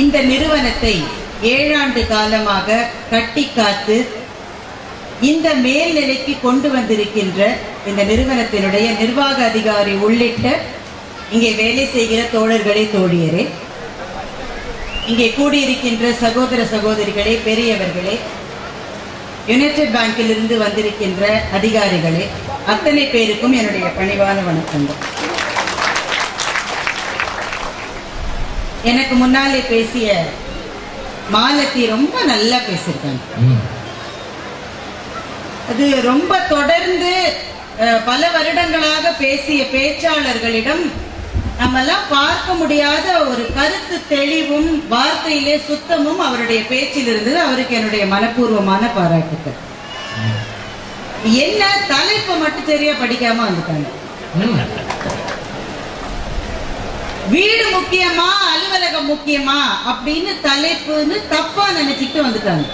இந்த நிறுவனத்தை 7 ஆண்டு காலமாக கட்டி காத்து இந்த மேல்நிலைக்கு கொண்டு வந்திருக்கின்ற இந்த நிறுவனத்தினுடைய நிர்வாக அதிகாரி உள்ளிட்ட இங்கே வேலை செய்கிற தோழர்களே, தோழியரே, இங்கே கூடியிருக்கின்ற சகோதர சகோதரிகளே, பெரியவர்களே, யுனைடெட் பேங்கில் இருந்து வந்திருக்கின்ற அதிகாரிகளே, அத்தனை பேருக்கும் என்னுடைய பணிவான வணக்கங்கள். எனக்கு முன்னாலே பேசிய மாலத்தி ரொம்ப நல்லா பேசியிருக்காங்க. அது ரொம்ப தொடர்ந்து பல வருடங்களாக பேசிய பேச்சாளர்களிடம் நம்மெல்லாம் பார்க்க முடியாத ஒரு கருத்து தெளிவும் வார்த்தையிலே சுத்தமும் அவருடைய பேச்சில் இருந்தது. அவருக்கு என்னுடைய மனப்பூர்வமான பாராட்டுக்கள். என்ன தலைப்பு மட்டும் சரியா படிக்காம வந்துட்டாங்க. வீடு முக்கியமா அலுவலகம் முக்கியமா அப்படின்னு தலைப்புன்னு தப்பா நினைச்சிட்டு வந்துட்டாங்க.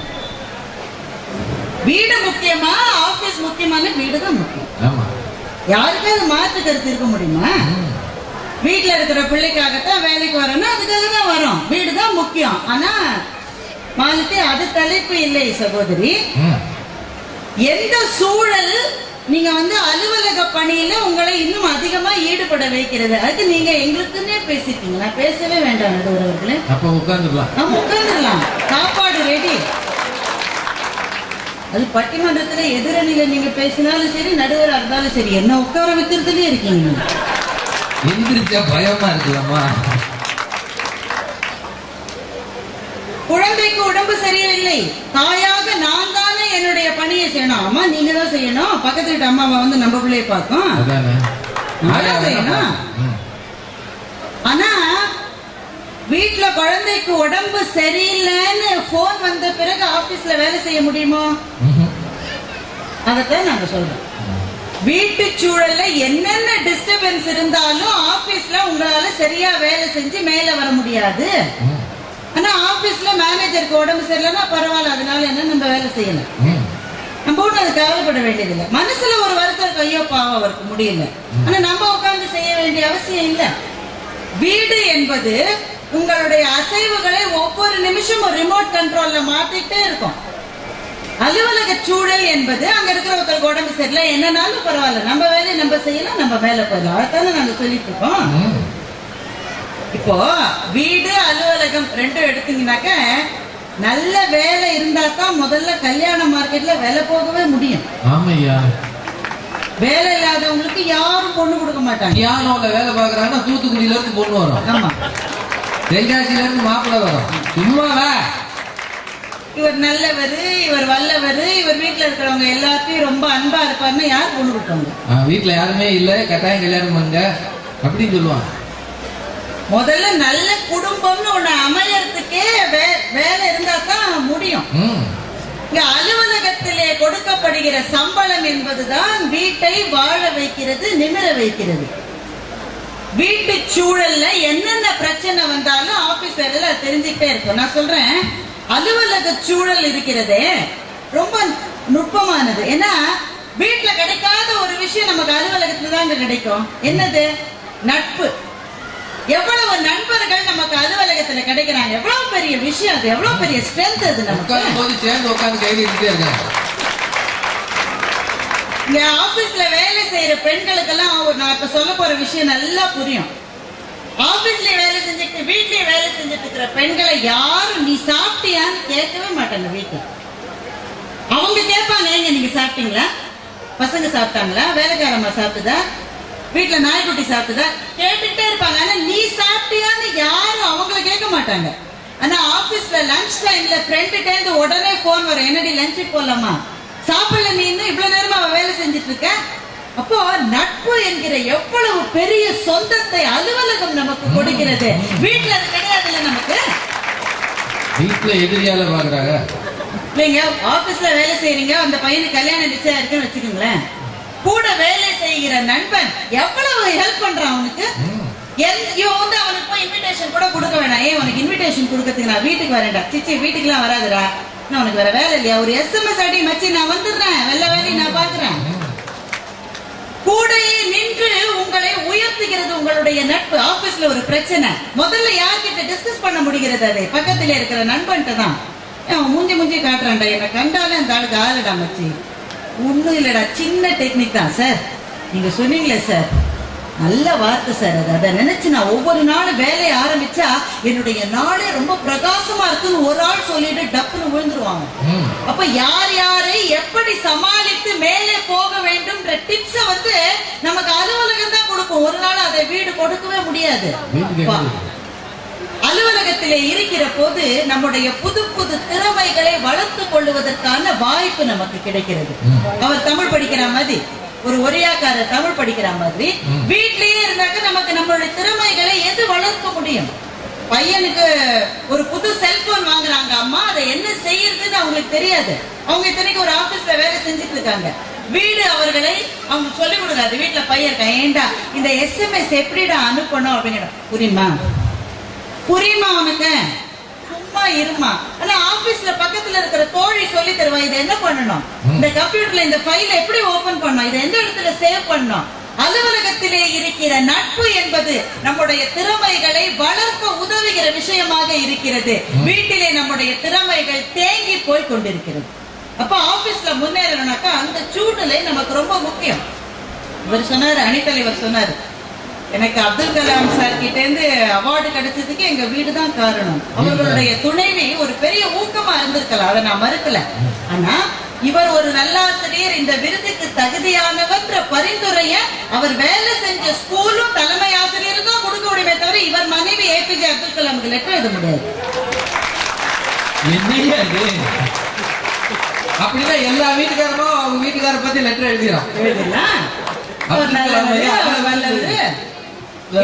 வீடு முக்கியமா ஆபீஸ் முக்கியமான வீடுதான் முக்கியம். யாருக்காவது மாற்று கருத்து இருக்க முடியுமா? வீட்டுல இருக்கிற பிள்ளைக்காகத்தான் வேலைக்கு வரோம்னா அதுக்காக தான் வரோம். வீடுதான் முக்கியம். ஆனா மாலத்தி, அது தலைப்பு இல்லை சகோதரி. எந்த சூழல் நீங்க அலுவலக பணியில உங்களை இன்னும் அதிகமா ஈடுபட வைக்கிறது? அதுக்கு நீங்க எங்களுக்குன்னே பேசிட்டீங்க. நான் பேசவே வேண்டாம் நடுவர்களே. அப்ப உட்கார்ந்துடலாம். சாப்பாடு ரெடி. அது பட்டிமன்றத்துல எதிரணியில நீங்க பேசினாலும் சரி, நடுவரா இருந்தாலும் சரி, என்ன உட்கார வைக்கிறதுலயே இருக்கீங்க. எந்திரிச்சா பயமா இருக்குல்லம்மா. குழந்தைக்கு உடம்பு சரியில்லை, தாயாக நான் தானே என்னுடைய பணியை செய்யணும். அம்மா நீங்க தான் செய்யணும். பக்கத்து வீட்டு அம்மாவை நம்ம பிள்ளைய பார்க்கும் செய்யணும். ஆனா வீட்டுல குழந்தைக்கு உடம்பு சரியில்லைன்னு போன் வந்த பிறகு ஆபீஸ்ல வேலை செய்ய முடியுமோ? அதத்தான் நாங்க சொல்றோம். வீட்டு சூழல்ல என்னென்ன டிஸ்டர்பன்ஸ் இருந்தாலும் ஆபீஸ்ல உங்களால சரியா வேலை செஞ்சு மேல வர முடியாது. ஆனா ஆபீஸ்ல மேனேஜருக்கு உடம்பு சரியில்லைன்னா பரவாயில்ல, அதனால என்ன நம்ம வேலை செய்யலாம். நம்ம ஒண்ணு அது கவலைப்பட வேண்டியதில்லை. மனசுல ஒரு வருத்தம், ஐயோ பாவம் அவருக்கு முடியல, ஆனா நம்ம உட்கார்ந்து செய்ய வேண்டிய அவசியம் இல்லை. வீடு என்பது உங்களுடைய அசைவுகளை ஒவ்வொரு நிமிஷமும் ரிமோட் கண்ட்ரோல்ல மாத்திட்டே இருக்கும். அலுவலக சூழல் என்பது அங்க இருக்கிற ஒருத்தருக்கு உடம்பு சரியில்லை, என்னன்னாலும் பரவாயில்ல, நம்ம வேலையை நம்ம செய்யலாம், நம்ம வேலை போயிடலாம். அதானே நாங்க சொல்லிட்டு இருக்கோம். இப்போ வீடு அலுவலகம் ரெண்டும் எடுத்தீங்கன்னாக்க நல்ல வேலை இருந்தா தான் முதல்ல கல்யாண மார்க்கெட்ல வேலை போகவே முடியும். வேலை இல்லாதவங்களுக்கு யாரும் பொண்ணு கொடுக்க மாட்டாங்க. பியானோல வேலை பாக்குறாங்கன்னா தூத்துக்குடியில இருந்து பொண்ணு வரும். ஆமா, தென்காசியில இருந்து மாப்பிள்ளை வரும். சும்மாவா? இவர் நல்லவர், இவர் வல்லவர், இவர் வீட்டுல இருக்கிறவங்க எல்லாத்தையும் ரொம்ப அன்பா இருப்பாருன்னு யார் பொண்ணு கொடுப்பாங்க? வீட்டுல யாருமே இல்ல, கட்டாயம் கல்யாணம் பண்ணுங்க அப்படின்னு சொல்லுவாங்க. முதல்ல நல்ல குடும்பம்னு ஒண்ணு அமையறதுக்கே வேலை இருந்தா தான் முடியும். இங்க அலுவலகத்திலே கொடுக்கப்படுகிற சம்பளம் என்பதுதான் வீட்டை வாழ வைக்கிறது, நிமிர வைக்கிறது. வீட்டு சூழல்ல என்னென்ன பிரச்சனை வந்தாலும் ஆபீஸ் வேலையில தெரிஞ்சுக்கிட்டே இருக்கும். நான் சொல்றேன், அலுவலக சூழல் இருக்கிறதே ரொம்ப நுட்பமானது. ஏன்னா வீட்டுல கிடைக்காத ஒரு விஷயம் நமக்கு அலுவலகத்துல தான் கிடைக்கும். என்னது? நட்பு. எவ்வளவு நண்பர்கள் நமக்கு அலுவலகத்துல கிடைக்கிறாங்க, எவ்வளவு பெரிய விஷயம் அது, எவ்வளவு பெரிய ஸ்ட்ரென்த் அது. நமக்கு சேர்ந்து உட்கார்ந்து கைது இங்க ஆபீஸ்ல வேலை செய்யற பெண்களுக்கெல்லாம் நான் இப்ப சொல்ல போற விஷயம் நல்லா புரியும். ஆபீஸ்ல வேலை செஞ்சுட்டு வீட்லயே வேலை செஞ்சுட்டு இருக்கிற பெண்களை யாரும் நீ சாப்பிட்டியான்னு கேட்கவே மாட்டாங்க. வீட்டுல அவங்க கேட்பாங்க, ஏங்க நீங்க சாப்பிட்டீங்களா, பசங்க சாப்பிட்டாங்களா, வேலைக்காரம்மா சாப்பிட்டுதா, வீட்டுல நாய்க்குட்டி சாப்பிட்டுதா, கேட்டுக்கிட்டே இருப்பாங்க. ஆனா நீ சாப்பிட்டியான்னு யாரும் அவங்கள கேட்க மாட்டாங்க. ஆனா ஆபீஸ்ல லஞ்ச் டைம்ல ஃப்ரெண்டுட்டே இருந்து உடனே போன் வரும், என்னடி லஞ்சுக்கு போலாமா, சாப்பிடல, நீ இன்னும் இவ்வளவு நேரமா அவ வேலை செஞ்சுட்டு இருக்க. அப்போ நட்பு என்கிற எவ்வளவு பெரிய சொந்தத்தை அலுவலகம் நமக்கு கொடுக்கிறது. வீட்டுல அது கிடையாதுல்ல நமக்கு. வீட்டுல எதிரியால பாக்குறாங்க. நீங்க ஆபீஸ்ல வேலை செய்யறீங்க, அந்த பையனுக்கு கல்யாணம் நிச்சயம் இருக்குன்னு வச்சுக்கோங்களேன், கூட வேலை செய்கிற நண்பன் எவ்வளவு ஹெல்ப் பண்றான் அவனுக்கு. இவன் அவனுக்கு போய் இன்விடேஷன் கூட கொடுக்க வேணாம். ஏன் உனக்கு இன்விடேஷன் கொடுக்கறதுக்கு நான் வீட்டுக்கு வரேன்டா, சிச்சி வீட்டுக்கு எல்லாம் வராதுடா, நான் உனக்கு வேற வேலை இல்லையா, ஒரு SMS அடி மச்சி நான் வந்துடுறேன், வெள்ள வேலையை நான் பாக்குறேன். கூடையே நின்று உங்களை உயர்த்துகிறது உங்களுடைய நட்பு. ஆபீஸ்ல ஒரு பிரச்சனை, முதல்ல யார்கிட்ட டிஸ்கஸ் பண்ண முடிகிறது? அதை பக்கத்துல இருக்கிற நண்பன்ட்ட தான். அவன் மூஞ்சி காட்டுறான்டா, என்ன கண்டாலே அந்த ஆளுக்கு ஆளுடா மச்சி. ஒண்ணும் இல்லடா, சின்ன டெக்னிக் தான் சார். நீங்க சொன்னீங்களே சார், நல்ல வார்த்தை சார். அதை நினைச்சு நான் ஒவ்வொரு நாளும் வேலையை ஆரம்பிச்சா என்னுடைய நாளே ரொம்ப பிரகாசமா இருக்குன்னு ஒரு ஆள் சொல்லிட்டு டப்புன்னு விழுந்துருவாங்க. அப்ப யார் யாரை எப்படி சமாளித்து மேலே போக வேண்டும் டிப்ஸ வந்து நமக்கு அலுவலகம் தான் கொடுக்கும். ஒரு நாள் அதை வீடு கொடுக்கவே முடியாது. அலுவலகத்திலே இருக்கிற போது நம்முடைய புது புது திறமைகளை வளர்த்துக் கொள்வதற்கான வாய்ப்பு நமக்கு கிடைக்கிறது. அவர் தமிழ் படிக்கிற மாதிரி, ஒரு ஒரேயாக்காரர் தமிழ் படிக்கிற மாதிரி வீட்லயே இருந்தாக்க நமக்கு நம்மளுடைய திறமைகளை எது வளர்க்க முடியும்? பையனுக்கு ஒரு புது செல்போன் வாங்குறாங்க அம்மா, அதை என்ன செய்யறதுன்னு அவங்களுக்கு தெரியாது. அவங்க இத்தனைக்கு ஒரு ஆபீஸ்ல வேலை செஞ்சுட்டு இருக்காங்க. வீடு அவர்களை அவங்க சொல்லிக் கொடுக்காது. வீட்டுல பையன் இருக்கா, ஏண்டா இந்த SMS எப்படிடா அனுப்பணும் அப்படிங்கிற, புரியுமா உனக்கு? சும்மா இருமா. ஆனா ஆபீஸ்ல பக்கத்துல இருக்கிற தோழி சொல்லி தருவா, இதை என்ன பண்ணணும், இந்த கம்ப்யூட்டர்ல இந்த ஃபைல எப்படி ஓபன் பண்ணணும், இதை எந்த இடத்துல சேவ் பண்ணணும். அலுவலகத்திலே இருக்கிற நட்பு என்பது நம்முடைய திறமைகளை வளர்க்க உதவுகிற விஷயமாக இருக்கிறது. வீட்டிலே நம்முடைய திறமைகள் தேங்கி போய் கொண்டிருக்கிறது. அப்ப ஆபீஸ்ல முன்னேறணும்னாக்கா அந்த சூழ்நிலை நமக்கு ரொம்ப முக்கியம். இவர் சொன்னாரு, அணித்தலைவர் சொன்னாரு, எனக்கு அப்துல் கலாம் சார் கிட்ட இருந்து அவார்டு கிடைச்சதுக்கு எங்க வீடு தான் காரணம். அவர்களுடைய துணைவி ஒரு பெரிய ஊக்கமா இருந்திருக்கலாம், அதை நான் மறுக்கல. ஆனா இவர் ஒரு நல்லாசிரியர், இந்த விருதுக்கு தகுதியானவன்ற பரிந்துரைய அவர் வேலை செஞ்ச ஸ்கூலும் தலைமை ஆசிரியரும் தான் கொடுக்க முடியுமே தவிர இவர் மனைவி APJ அப்துல் கலாமுக்கு லெட்டர் எழுத முடியாது. அப்படின்னா எல்லா வீட்டுக்காரரும் அவங்க வீட்டுக்கார பத்தி லெட்டர் எழுதிடும்.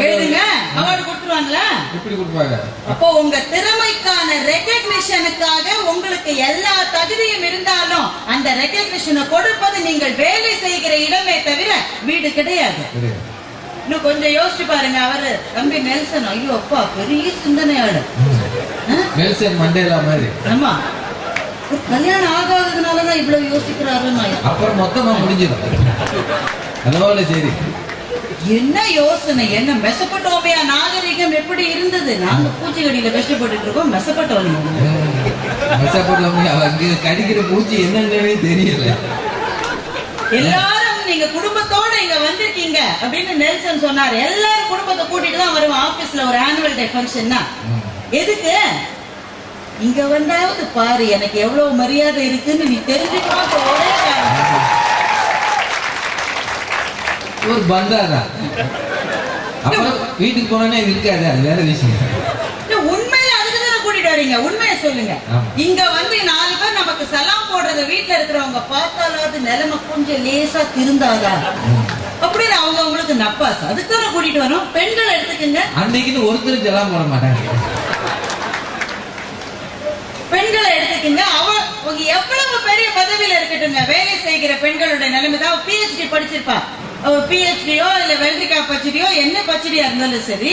எழுதுங்க, அவார்டு கொடுத்துருவாங்களா? எப்படி கொடுப்பாங்க? அப்போ உங்க திறமைக்கான ரெகக்னிஷனுக்காக உங்களுக்கு எல்லா தகுதியும் இருந்தாலும் அந்த ரெகக்னிஷனை கொடுப்பது நீங்கள் வேலை செய்கிற இடமே தவிர வீடு கிடையாது. இன்னும் கொஞ்சம் யோசிச்சு பாருங்க. அவரு தம்பி நெல்சன், ஐயோ அப்பா பெரிய சிந்தனையாளர், நெல்சன் மண்டேலா மாதிரி. ஆமா, கல்யாணம் ஆகாததுனாலதான் இவ்வளவு யோசிக்கிறாரு. அப்புறம் மொத்தமா முடிஞ்சிடும். அதனால சரி, என்ன யோசனை, என்ன மெசபடோமியா நாகரிகம் எப்படி இருந்தது? நாங்க பூச்சிக்கடியில கஷ்டப்பட்டு இருக்கோம். மெசபடோமியா அங்க கடிக்கிற பூச்சி என்னன்னே தெரியல. எல்லாரும் நீங்க குடும்பத்தோட இங்க வந்திருக்கீங்க அப்படின்னு நெல்சன் சொன்னாரு. எல்லாரும் குடும்பத்தை கூட்டிட்டு தான் வருவோம் ஆபீஸ்ல ஒரு ஆனுவல் டே ஃபங்க்ஷன்னா. எதுக்கு? இங்க வந்தாவது பாரு எனக்கு எவ்வளவு மரியாதை இருக்குன்னு நீ தெரிஞ்சுக்கணும். ஒரே ஒரு பந்தாதான். அப்புறம் வீட்டுக்கு போனோன்னே இருக்காது, அது வேற விஷயம். உண்மையில அதுக்குதான் கூட்டிட்டு வரீங்க. உண்மையை சொல்லுங்க. இங்க வந்து 4 பேர் நமக்கு சலாம் போடுறத வீட்டுல இருக்கிறவங்க பார்த்தாலாவது நிலைமை கொஞ்சம் லேசா திருந்தாதா அப்படின்னு அவங்க அவங்களுக்கு நப்பாசு. அதுக்கான கூட்டிட்டு வரோம். பெண்கள் எடுத்துக்கங்க, அன்னைக்குன்னு ஒருத்தர் சலாம் போட மாட்டாங்க. பெண்களை எடுத்துக்கங்க, அவங்க எவ்வளவு பெரிய பதவியில இருக்கட்டுங்க, வேலை செய்கிற பெண்களுடைய நிலைமை தான். PhD படிச்சிருப்பா, PhDயோ இல்ல வெள்ளரிக்கா பச்சடியோ என்ன பச்சடியா இருந்தாலும் சரி,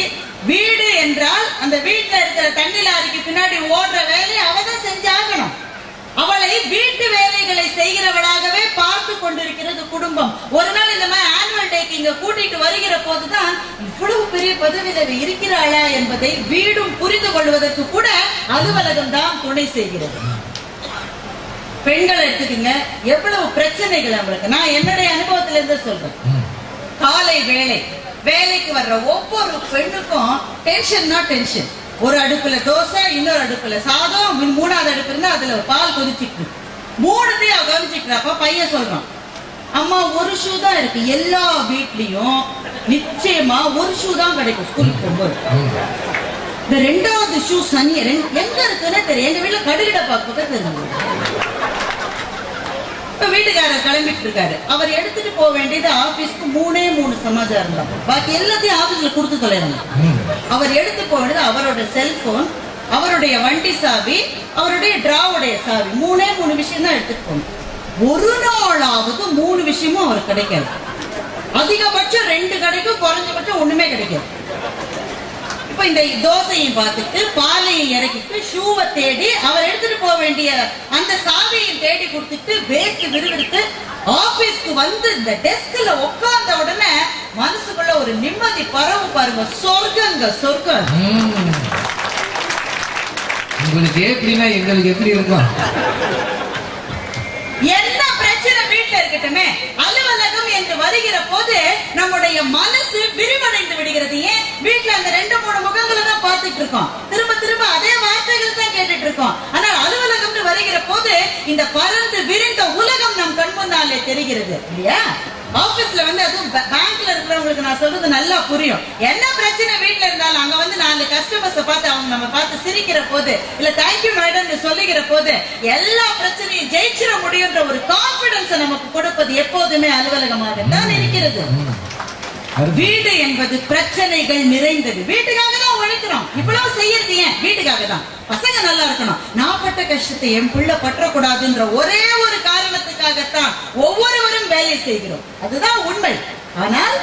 வீடு என்றால் அந்த வீட்டுல இருக்கிற தண்ணி லாரிக்கு பின்னாடி ஓடுற வேலையை அவதான் செஞ்சாகணும். அவளை வீட்டு வேலைகளை செய்கிறவளாகவே பார்த்து கொண்டிருக்கிறது குடும்பம். ஒரு நாள் இந்த மாதிரி ஆனுவல் டேக்கு இங்க கூட்டிட்டு வருகிற போதுதான் இவ்வளவு பெரிய பதவியில இருக்கிறாளா என்பதை வீடும் புரிந்து கொள்வதற்கு கூட அலுவலகம் தான் துணை செய்கிறது. பெண்களை எடுத்துக்கங்க, எவ்வளவு பிரச்சனைகள் அவங்களுக்கு. நான் என்னுடைய அனுபவத்தில இருந்து சொல்றேன். காலை வேலைக்கு வர்ற ஒவ்வொரு பெண்ணுக்கும் டென்ஷன்னா டென்ஷன். ஒரு அடுப்புல தோசை, இன்னொரு அடுப்புல சாதம், 3வது அடுப்பு இருந்தா அதுல பால் கொதிச்சுட்டு 3த்தையும் அவ கவனிச்சுட்டு. அப்ப பையன் சொல்றான், அம்மா ஒரு ஷூ தான் இருக்கு, எல்லா வீட்லயும் நிச்சயமா ஒரு ஷூ தான் கிடைக்கும் ஸ்கூலுக்கு போகும்போது. இந்த 2வது ஷூ சனி எங்க இருக்குன்னு தெரியும். எங்க வீட்டுல கடுகிடப்பா பக்கத்துல இருக்கு. இப்ப வீட்டுக்காரர் கிளம்பிட்டு இருக்காரு. அவர் எடுத்துட்டு போக வேண்டியது ஆபீஸ்க்கு 3 சமாச்சாரம் தான். பாக்கி எல்லாத்தையும் ஆபீஸ்ல கொடுத்து தொலைறாங்க. அவர் எடுத்து போக வேண்டியது அவரோட செல்போன், அவருடைய வண்டி சாவி, அவருடைய டிராவுடைய சாவி. 3 விஷயம் தான் எடுத்துட்டு போகணும். ஒரு நாளாவது 3 விஷயமும் அவருக்கு கிடைக்காது. அதிகபட்சம் 2 கிடைக்கும், குறைஞ்சபட்சம் ஒண்ணுமே கிடைக்காது. இப்ப இந்த தோசையும் பார்த்துட்டு பாலையும் இறக்கிட்டு ஷூவை தேடி அவர் எடுத்துட்டு போக வேண்டிய அந்த சாவியையும் தேடி கொடுத்துட்டு வேர்த்து விறுவிறுத்து ஆபீஸ்க்கு வந்து இந்த டெஸ்க்ல உட்கார்ந்த உடனே மனசுக்குள்ள ஒரு நிம்மதி பரவு பாருங்க. சொர்க்கங்க சொர்க்கம். உங்களுக்கு எப்படின்னா எங்களுக்கு எப்படி இருக்கும்? என்ன பிரச்சனை வீட்டுல இருக்கட்டுமே, அலுவலகம் என்று வருகிற போது நம்முடைய மனசு விரிவடைந்து விடுகிறது. ஏன் வீட்டுல அந்த 2-3 முகங்களை தான் பார்த்துட்டு இருக்கோம், திரும்ப திரும்ப அதே வார்த்தைகள் தான் கேட்டுட்டு இருக்கோம். ஆனால் அலுவலகம்னு வருகிற போது இந்த பறந்து விரிந்த உலகம் நம் கண் முன்னாலே தெரிகிறது இல்லையா? ஆபீஸ்ல வந்து அதுவும் பேங்க்ல இருக்கிறவங்களுக்கு நான் சொல்றது நல்லா புரியும். என்ன பிரச்சனை வீட்டுல இருந்தாலும் அங்க வந்து 4 கஸ்டமர்ஸ் பார்த்து அவங்க நம்ம பார்த்து சிரிக்கிற போது, இல்ல தேங்க்யூ மேடம் சொல்லுகிற போது எல்லா பிரச்சனையும் ஜெயிச்சிட முடியுன்ற ஒரு கான்பிடன்ஸ் நமக்கு கொடுப்பது எப்போதுமே அலுவலகமாக தான் இருக்கிறது. வீடு என்பது பிரச்சனைகள் நிறைந்தது. வீட்டுக்காக தான் உழைக்கிறோம், இவ்வளவு செய்யறது ஏன்? வீட்டுக்காக தான். பசங்க நல்லா இருக்கணும், நான் பட்ட கஷ்டத்தை என் பிள்ளை பற்றக்கூடாதுன்ற ஒரே ஒரு காரணத்துக்காகத்தான் ஒவ்வொருவரும் வேலை செய்கிறோம். அதுதான் உண்மை. ஆனால்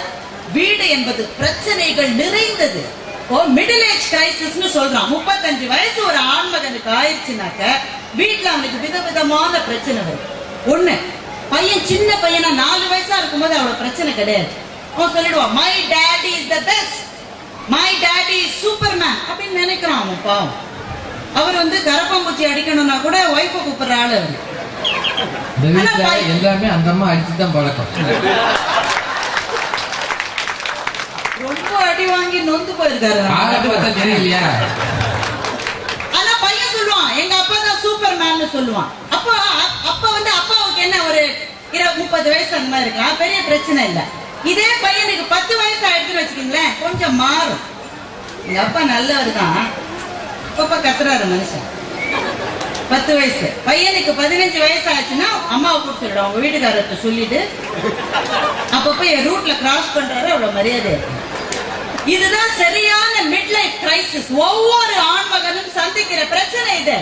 வீடு என்பது பிரச்சனைகள் நிறைந்தது. மிடில் ஏஜ் கிரைசிஸ்னு சொல்றான். 35 வயசு ஒரு ஆண்மகனுக்கு ஆயிடுச்சுனாக்க வீட்டுல அவனுக்கு விதவிதமான பிரச்சனை வரும். ஒண்ணு, பையன் சின்ன பையனா 4 வயசா இருக்கும்போது அவ்வளவு பிரச்சனை கிடையாது. அவன் சொல்லிடுவான், my daddy is the best, my daddy is superman அப்படின்னு நினைக்கிறான் அவன். பாவம், அவர் வந்து கரப்பாம்பூச்சி அடிக்கணும்னா கூட ஒய்ஃபை கூப்பிடுற ஆளு. எல்லாமே அந்த அம்மா அடிச்சுதான் பழக்கம். ரொம்ப அடி வாங்கி நொந்து போயிருக்காரு. தெரியலையா? ஆனா பையன் சொல்லுவான், எங்க அப்பா தான் சூப்பர்மேன் சொல்லுவான். அப்ப வந்து அப்பாவுக்கு என்ன ஒரு 30 வயசு அந்த மாதிரி இருக்கலாம், பெரிய பிரச்சனை இல்ல. இதே பையனுக்கு 10 வயசு ஆயிடுச்சுன்னு வச்சுக்கீங்களேன், கொஞ்சம் மாறும். எங்க அப்பா நல்லவர் தான், அப்பா கத்துறாரு மனுஷன். 10 வயசு பையனுக்கு 15 வயசு ஆச்சுன்னா அம்மாவை கூப்பிட்டு சொல்லிடும், அவங்க வீட்டுக்காரர்கிட்ட சொல்லிட்டு அப்பப்ப என் ரூட்ல கிராஸ் பண்றாரு, அவ்வளவு மரியாதை. இதுதான் சரியான மிட் லைஃப் கிரைசிஸ். ஒவ்வொரு ஆண்மகனும் சந்திக்கிற பிரச்சனை இது.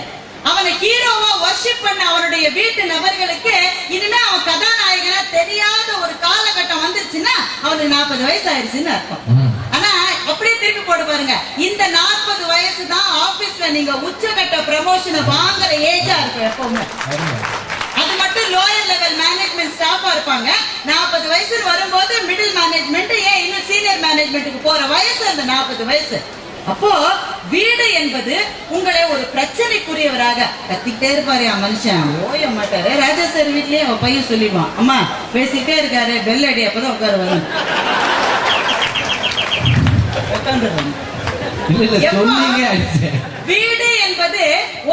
அவனை ஹீரோவா வர்ஷிப் பண்ண அவனுடைய வீட்டு நபர்களுக்கு இனிமே அவன் கதாநாயகனா தெரியாத ஒரு காலகட்டம் வந்துருச்சுன்னா அவனுக்கு 40 வயசு ஆயிடுச்சுன்னு அர்த்தம். ஆனா அப்படியே திருப்பி போட்டு பாருங்க, இந்த 40 வயசு தான் ஆபீஸ்ல நீங்க உச்சகட்ட ப்ரமோஷனை வாங்குற ஏஜா இருக்கும் எப்பவுமே. அது மட்டும் லோயர் லெவல் மேனேஜ்மெண்ட் ஸ்டாஃபா இருப்பாங்க. 40 வயசு வரும்போது மிடில் மேனேஜ்மெண்ட், ஏன் இன்னும் சீனியர் மேனேஜ்மெண்ட்டுக்கு போற வயசு அந்த 40 வயசு. அப்போ வீடு என்பது உங்களை ஒரு பிரச்சனைக்குரியவராக கத்திக்கிட்டே இருப்பாரு மனுஷன், ஓய மாட்டாரு. ராஜா சார் வீட்லயே அவன் பையன் சொல்லிடுவான், அம்மா பேசிக்கிட்டே இருக்காரு, பெல் அடி, அப்பதான் உட்கார வரும். வீடு என்பது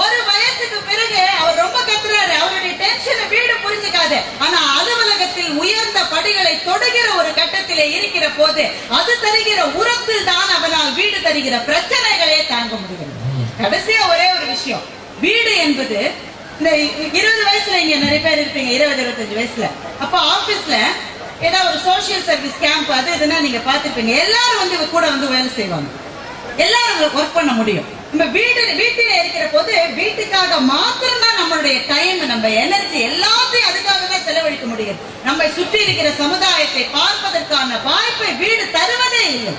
ஒரு வயசுக்கு பிறகு அவர் ரொம்ப கத்துறாரு, அவருடைய டென்ஷன் வீடு புரிஞ்சுக்காது. ஆனா அலுவலகத்தில் உயர்ந்த படிகளை தொடுகிற ஒரு கட்டத்திலே இருக்கிற போது அது தருகிற உரத்தில் தான் அவனால் வீடு தருகிற பிரச்சனைகளே தாங்க முடிகிறது. கடைசியா ஒரே ஒரு விஷயம், வீடு என்பது இந்த 20 வயசுல இங்க நிறைய பேர் இருப்பீங்க, 20-25 வயசுல. அப்ப ஆபீஸ்ல ஏதாவது ஒரு சோசியல் சர்வீஸ் கேம்ப் அது இதுன்னா நீங்க பாத்துருப்பீங்க. எல்லாரும் வந்து கூட வந்து வேலை செய்வாங்க, எல்லாரும் ஒர்க் பண்ண முடியும். நம்ம வீட்டில இருக்கிற போது வீட்டுக்காக மாத்திரம் தான் நம்மளுடைய டைம், நம்ம எனர்ஜி எல்லாத்தையும் அதுக்காக தான் செலவழிக்க முடியும். நம்மை சுற்றி இருக்கிற சமுதாயத்தை பார்ப்பதற்கான வாய்ப்பை வீடு தருவதே இல்லை.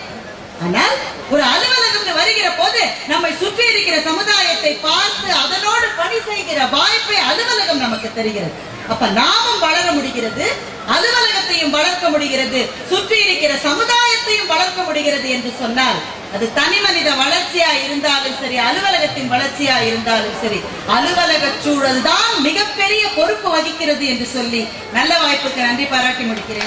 ஆனால் ஒரு அலுவலகம் வருகிற போது நம்மை சுற்றி இருக்கிற சமுதாயத்தை பார்த்து அதனோடு பணி செய்கிற வாய்ப்பை அலுவலகம் நமக்கு தருகிறது. அப்ப நாமும் வளர முடிகிறது, அலுவலகத்தையும் வளர்க்க முடிகிறது, சுற்றி இருக்கிற சமுதாயத்தையும் வளர்க்க முடிகிறது என்று சொன்னால் அது தனி மனித வளர்ச்சியா இருந்தாலும் சரி, அலுவலகத்தின் வளர்ச்சியா இருந்தாலும் சரி, அலுவலக சூழல் தான் மிகப்பெரிய பொறுப்பு வகிக்கிறது என்று சொல்லி நல்ல வாய்ப்புக்கு நன்றி பாராட்டி முடிக்கிறேன்.